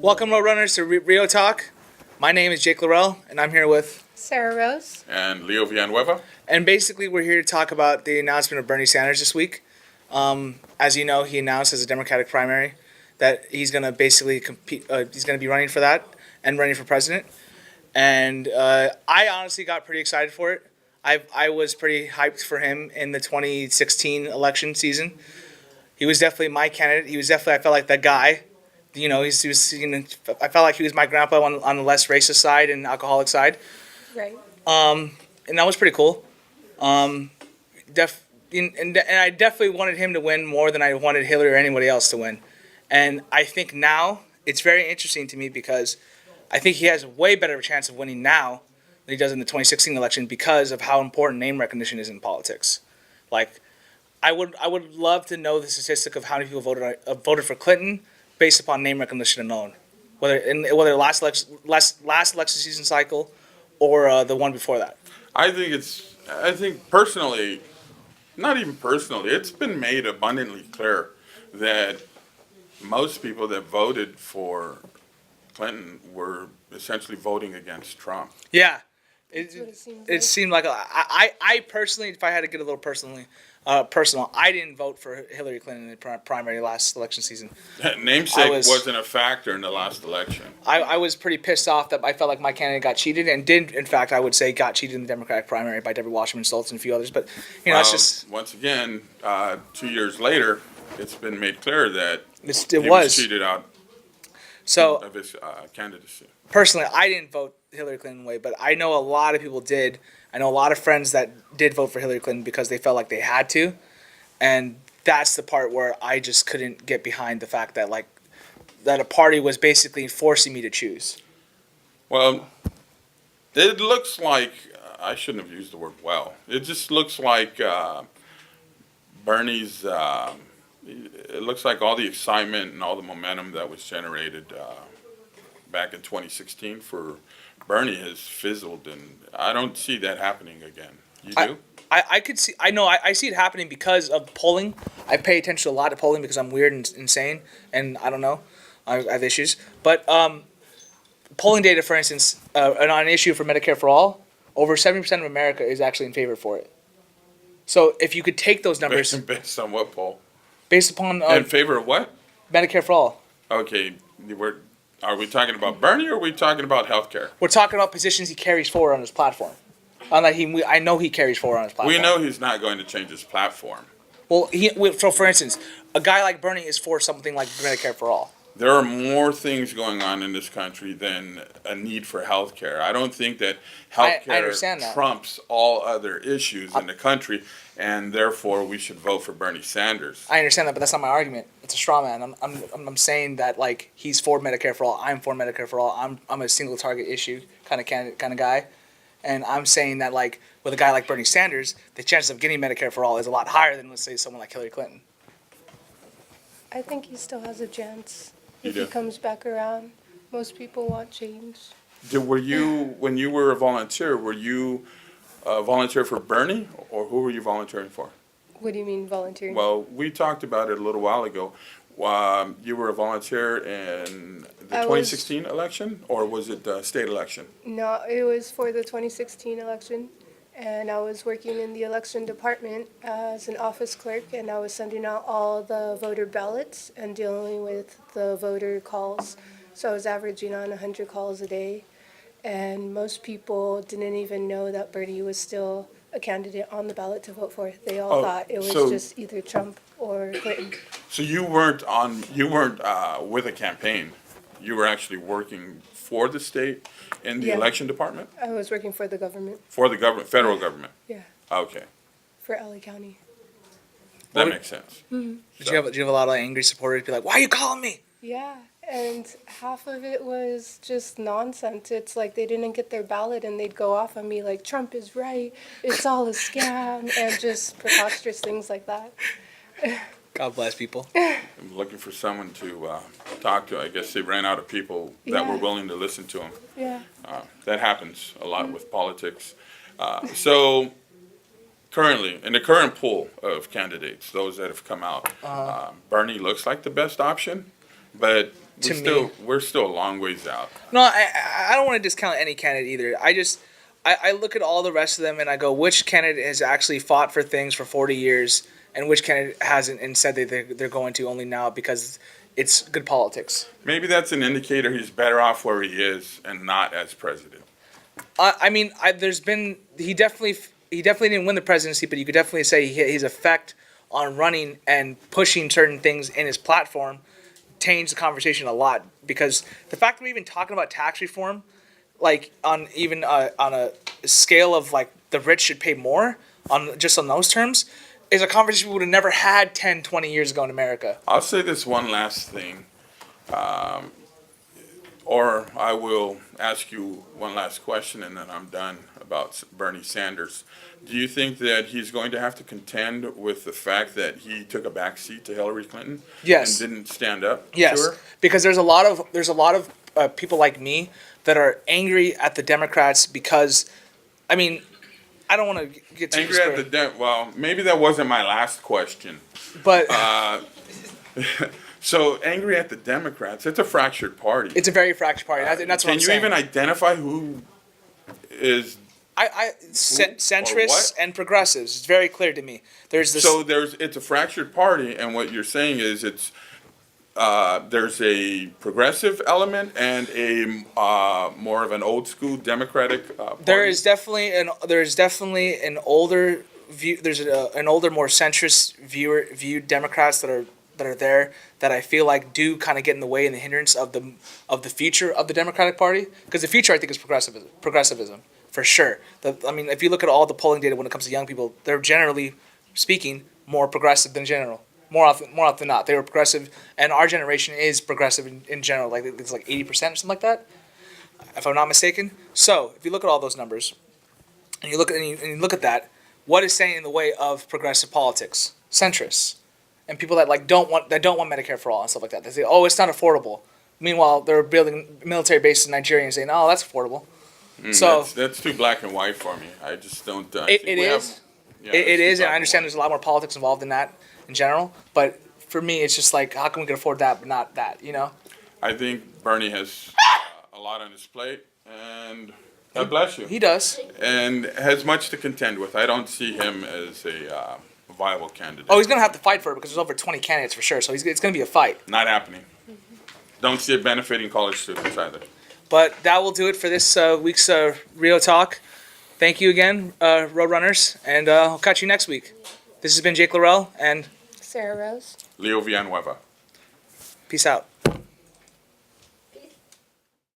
Welcome, Roadrunners, to Rio Talk. My name is Jake Laurel, and I'm here with... Sarah Rose. And Leo Villanueva. And basically, we're here to talk about the announcement of Bernie Sanders this week. As you know, he announced as a Democratic primary that he's going to basically compete. He's going to be running for that and running for president. And I honestly got pretty excited for it. I was pretty hyped for him in the 2016 election season. He was definitely my candidate. He was definitely, I felt like, that guy. You know, I felt like he was my grandpa on the less racist side and alcoholic side. Right. And that was pretty cool. And I definitely wanted him to win more than I wanted Hillary or anybody else to win. And I think now it's very interesting to me because I think he has a way better of a chance of winning now than he does in the 2016 election because of how important name recognition is in politics. Like, I would love to know the statistic of how many people voted for Clinton based upon name recognition alone, whether last election season cycle or the one before that. I think personally, not even personally, it's been made abundantly clear that most people that voted for Clinton were essentially voting against Trump. Yeah. It Seemed like I personally, if I had to get a little personal, I didn't vote for Hillary Clinton in the primary last election season. Namesake wasn't a factor in the last election. I was pretty pissed off that I felt like my candidate got cheated and did, in fact, I would say got cheated in the Democratic primary by Deborah Wasserman Schultz and a few others. But, you know, it's just... Once again, 2 years later, it's been made clear that it he was cheated out of his candidacy. Personally, I didn't vote Hillary Clinton away, but I know a lot of people did. I know a lot of friends that did vote for Hillary Clinton because they felt like they had to, and that's the part where I just couldn't get behind the fact that that a party was basically forcing me to choose. Well, it looks like I shouldn't have used the word well. It just looks like Bernie's. It looks like all the excitement and all the momentum that was generated back in 2016 for Bernie has fizzled, and I don't see that happening again. You do? I could see. I know. I see it happening because of polling. I pay attention to a lot of polling because I'm weird and insane, and I don't know. I have issues, but polling data, for instance, on an issue for Medicare for all, over 70% of America is actually in favor for it. So if you could take those numbers Based on what poll? based upon In favor of what? Medicare for all, Okay, are we talking about Bernie or are we talking about healthcare? we're talking about positions he carries forward on his platform. I know he carries forward on his platform. We know he's not going to change his platform. Well, so for instance, a guy like Bernie is for something like Medicare for all. There are more things going on in this country than a need for health care. I don't think that health I understand care that. trumps all other issues in the country, and therefore we should vote for Bernie Sanders. I understand that, but that's not my argument. It's a straw man. I'm saying that like he's for Medicare for all. I'm for Medicare for all. I'm a single target issue kind of guy, and I'm saying that like with a guy like Bernie Sanders, the chances of getting Medicare for all is a lot higher than let's say someone like Hillary Clinton. I think he still has a chance You if do? he comes back around. Most people want change. Were you, when you were a volunteer, were you a volunteer for Bernie, or who were you volunteering for? What do you mean volunteering? Well, we talked about it a little while ago. You were a volunteer in the I 2016 election, or was it the state election? No, it was for the 2016 election, and I was working in the election department as an office clerk, and I was sending out all the voter ballots and dealing with the voter calls. So I was averaging on 100 calls a day, and most people didn't even know that Bernie was still a candidate on the ballot to vote for. They all thought it was just either Trump or Clinton. So you weren't with a campaign. You were actually working for the state in the Yeah. election department? I was working for the government, For the government, federal government? yeah, Okay, for LA County. that makes sense. Did you have a lot of angry supporters be like, "Why are you calling me?" Yeah, and half of it was just nonsense. It's like they didn't get their ballot and they'd go off on me like, Trump is right, it's all a scam, and just preposterous things like that. God bless people. I'm looking for someone to talk to. I guess they ran out of people that were Yeah. willing to listen to them. Yeah. That happens a lot with politics. So currently, in the current pool of candidates, those that have come out, Bernie looks like the best option, but to me. We're still a long ways out. No, I don't want to discount any candidate either. I look at all the rest of them and I go, which candidate has actually fought for things for 40 years and which candidate hasn't and said that they're going to only now because it's good politics. Maybe that's an indicator he's better off where he is and not as president. There's been he definitely didn't win the presidency, but you could definitely say his effect on running and pushing certain things in his platform changed the conversation a lot, because the fact that we're even talking about tax reform, like on a scale of like the rich should pay more on those terms, is a conversation we would have never had 10, 20 years ago in America. I'll say this one last thing, or I will ask you one last question and then I'm done about Bernie Sanders. Do you think that he's going to have to contend with the fact that he took a back seat to Hillary Clinton? Yes. And didn't stand up Yes, to her? because there's a lot of people like me that are angry at the Democrats because, I mean, I don't want to get too Angry at the well, maybe that wasn't my last question. but So angry at the Democrats. It's a fractured party. it's a very fractured party. And that's what Can I'm you saying. even identify who is? Centrists what? and progressives. It's very clear to me. There's this. So it's a fractured party, and what you're saying is there's a progressive element and a more of an old school Democratic party. There's definitely an older view. There's an older, more centrist viewed Democrats that are there that I feel like do kind of get in the way and the hindrance of the future of the Democratic Party, because the future I think is progressivism for sure. If you look at all the polling data when it comes to young people, they're generally speaking more progressive than general. More often than not, they were progressive, and our generation is progressive in general. Like it's like 80% or something like that, if I'm not mistaken. So if you look at all those numbers, and you look at that, what is standing in the way of progressive politics? Centrists, and people that don't want Medicare for all and stuff like that. They say, oh, it's not affordable. Meanwhile, they're building military bases in Nigeria and saying, oh, that's affordable. So that's too black and white for me. I just don't. it is, and I understand there's a lot more politics involved in that in general. But for me, it's just like, how can we can afford that but not that? You know. I think Bernie has a lot on his plate, and God bless you. He does. And has much to contend with. I don't see him as a viable candidate. Oh, he's gonna have to fight for it because there's over 20 candidates for sure. So it's gonna be a fight. Not happening. Don't see it benefiting college students either. But that will do it for this week's Rio Talk. Thank you again, Roadrunners, and I'll catch you next week. This has been Jake Laurel, and Sarah Rose. Leo Villanueva. peace out.